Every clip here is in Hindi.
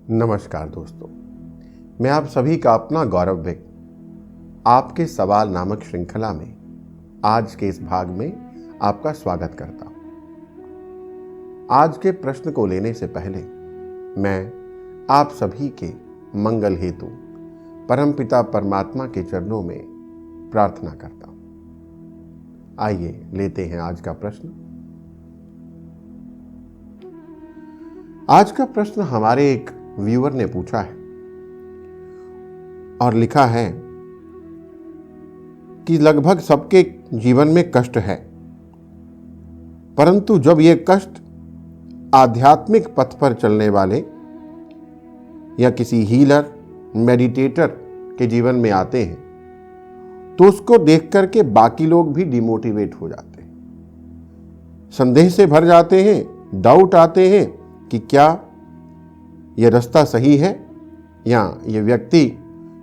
नमस्कार दोस्तों, मैं आप सभी का अपना गौरव विक आपके सवाल नामक श्रृंखला में आज के इस भाग में आपका स्वागत करता हूं। आज के प्रश्न को लेने से पहले मैं आप सभी के मंगल हेतु परमपिता परमात्मा के चरणों में प्रार्थना करता हूं। आइए लेते हैं आज का प्रश्न। आज का प्रश्न हमारे एक व्यूअर ने पूछा है और लिखा है कि लगभग सबके जीवन में कष्ट है, परंतु जब ये कष्ट आध्यात्मिक पथ पर चलने वाले या किसी हीलर, मेडिटेटर के जीवन में आते हैं तो उसको देख करके बाकी लोग भी डिमोटिवेट हो जाते हैं, संदेह से भर जाते हैं, डाउट आते हैं कि क्या यह रास्ता सही है या यह व्यक्ति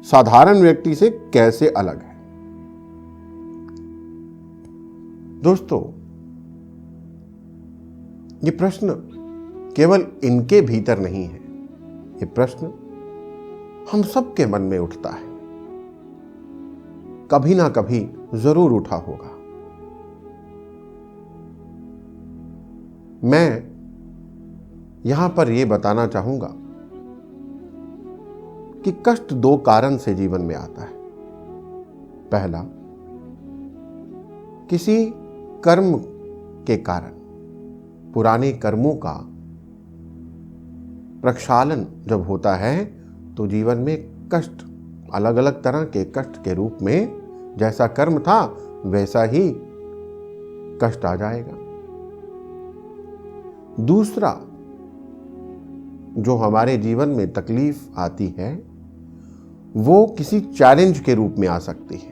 साधारण व्यक्ति से कैसे अलग है। दोस्तों, ये प्रश्न केवल इनके भीतर नहीं है, ये प्रश्न हम सबके मन में उठता है, कभी ना कभी जरूर उठा होगा। मैं यहां पर यह बताना चाहूंगा कि कष्ट दो कारण से जीवन में आता है। पहला, किसी कर्म के कारण, पुराने कर्मों का प्रक्षालन जब होता है तो जीवन में कष्ट, अलग अलग तरह के कष्ट के रूप में, जैसा कर्म था वैसा ही कष्ट आ जाएगा। दूसरा, जो हमारे जीवन में तकलीफ आती है वो किसी चैलेंज के रूप में आ सकती है।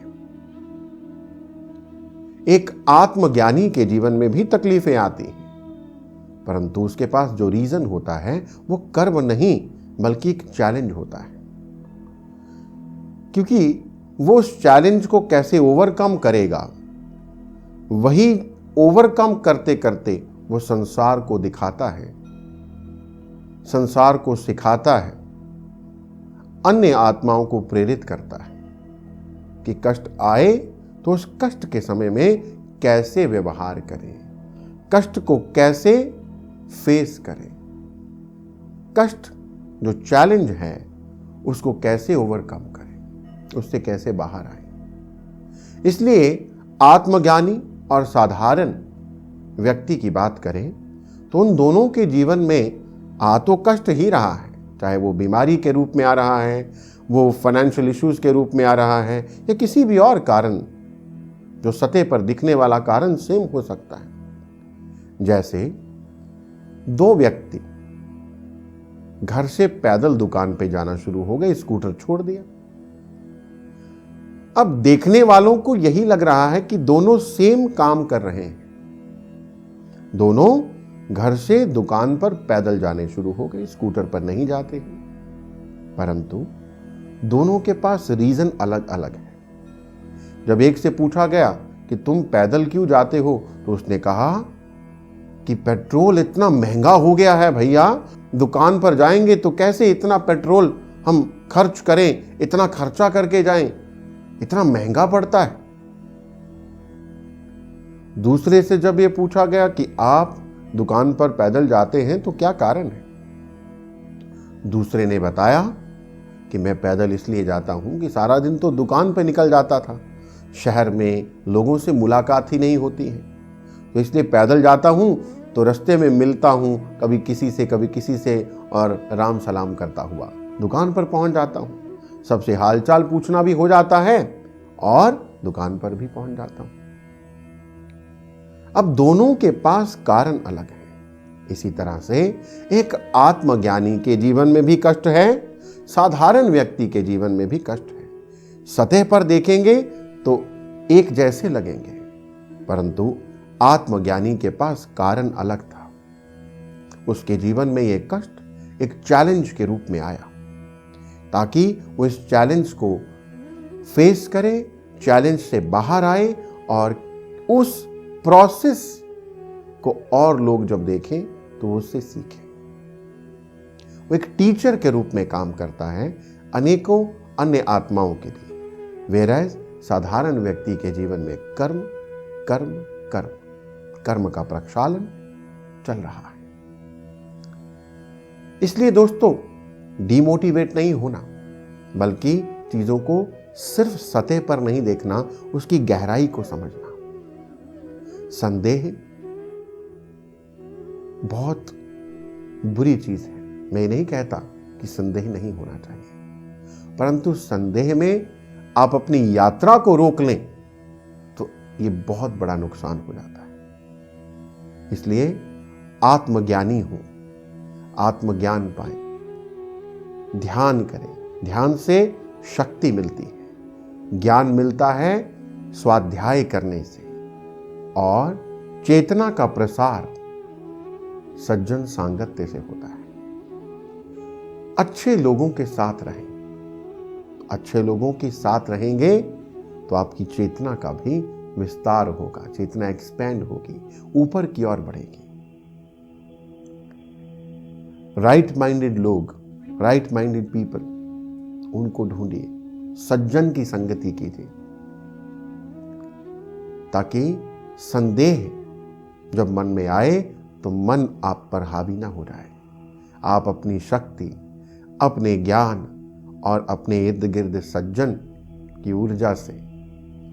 एक आत्मज्ञानी के जीवन में भी तकलीफें आती हैं, परंतु उसके पास जो रीजन होता है वो कर्म नहीं बल्कि एक चैलेंज होता है, क्योंकि वो उस चैलेंज को कैसे ओवरकम करेगा, वही ओवरकम करते करते वो संसार को दिखाता है, संसार को सिखाता है, अन्य आत्माओं को प्रेरित करता है कि कष्ट आए तो उस कष्ट के समय में कैसे व्यवहार करें, कष्ट को कैसे फेस करें, कष्ट जो चैलेंज है उसको कैसे ओवरकम करें, उससे कैसे बाहर आए। इसलिए आत्मज्ञानी और साधारण व्यक्ति की बात करें तो उन दोनों के जीवन में आ तो कष्ट ही रहा है, चाहे वो बीमारी के रूप में आ रहा है, वो फाइनेंशियल इश्यूज के रूप में आ रहा है, या किसी भी और कारण जो सतह पर दिखने वाला कारण सेम हो सकता है। जैसे दो व्यक्ति घर से पैदल दुकान पे जाना शुरू हो गए, स्कूटर छोड़ दिया। अब देखने वालों को यही लग रहा है कि दोनों सेम काम कर रहे हैं, दोनों घर से दुकान पर पैदल जाने शुरू हो गए, स्कूटर पर नहीं जाते, परंतु दोनों के पास रीजन अलग अलग है। जब एक से पूछा गया कि तुम पैदल क्यों जाते हो तो उसने कहा कि पेट्रोल इतना महंगा हो गया है भैया, दुकान पर जाएंगे तो कैसे इतना पेट्रोल हम खर्च करें, इतना खर्चा करके जाएं, इतना महंगा पड़ता है। दूसरे से जब ये पूछा गया कि आप दुकान पर पैदल जाते हैं तो क्या कारण है, दूसरे ने बताया कि मैं पैदल इसलिए जाता हूं कि सारा दिन तो दुकान पर निकल जाता था, शहर में लोगों से मुलाकात ही नहीं होती है, तो इसलिए पैदल जाता हूं तो रास्ते में मिलता हूं कभी किसी से और राम सलाम करता हुआ दुकान पर पहुंच जाता हूं, सबसे हालचाल पूछना भी हो जाता है और दुकान पर भी पहुंच जाता हूं। अब दोनों के पास कारण अलग है। इसी तरह से एक आत्मज्ञानी के जीवन में भी कष्ट है, साधारण व्यक्ति के जीवन में भी कष्ट है। सतह पर देखेंगे तो एक जैसे लगेंगे, परंतु आत्मज्ञानी के पास कारण अलग था। उसके जीवन में यह कष्ट एक चैलेंज के रूप में आया, ताकि वो इस चैलेंज को फेस करे, चैलेंज से बाहर आए और उस प्रोसेस को और लोग जब देखें तो उससे सीखें। वो एक टीचर के रूप में काम करता है अनेकों अन्य आत्माओं के लिए। वेराज साधारण व्यक्ति के जीवन में कर्म कर्म कर्म कर्म का प्रक्षालन चल रहा है। इसलिए दोस्तों, डिमोटिवेट नहीं होना, बल्कि चीजों को सिर्फ सतह पर नहीं देखना, उसकी गहराई को समझना। संदेह बहुत बुरी चीज है। मैं नहीं कहता कि संदेह नहीं होना चाहिए, परंतु संदेह में आप अपनी यात्रा को रोक लें तो यह बहुत बड़ा नुकसान हो जाता है। इसलिए आत्मज्ञानी हो, आत्मज्ञान पाएं, ध्यान करें। ध्यान से शक्ति मिलती है, ज्ञान मिलता है स्वाध्याय करने से, और चेतना का प्रसार सज्जन सांगत्य से होता है। अच्छे लोगों के साथ रहें। अच्छे लोगों के साथ रहेंगे तो आपकी चेतना का भी विस्तार होगा, चेतना एक्सपैंड होगी, ऊपर की ओर बढ़ेगी। राइट माइंडेड लोग, राइट माइंडेड पीपल, उनको ढूंढिए, सज्जन की संगति कीजिए, ताकि संदेह जब मन में आए तो मन आप पर हावी ना हो जाए। आप अपनी शक्ति, अपने ज्ञान और अपने इर्द गिर्द सज्जन की ऊर्जा से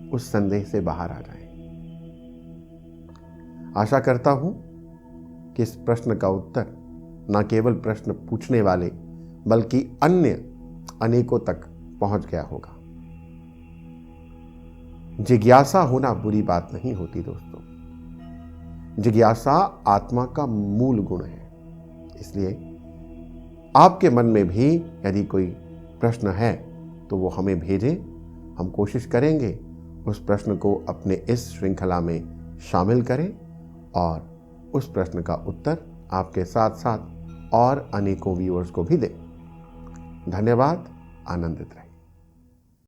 उस संदेह से बाहर आ जाए। आशा करता हूं कि इस प्रश्न का उत्तर न केवल प्रश्न पूछने वाले बल्कि अन्य अनेकों तक पहुंच गया होगा। जिज्ञासा होना बुरी बात नहीं होती दोस्तों। जिज्ञासा आत्मा का मूल गुण है। इसलिए आपके मन में भी यदि कोई प्रश्न है तो वो हमें भेजें। हम कोशिश करेंगे उस प्रश्न को अपने इस श्रृंखला में शामिल करें और उस प्रश्न का उत्तर आपके साथ साथ और अनेकों व्यूअर्स को भी दें। धन्यवाद। आनंदित रहें।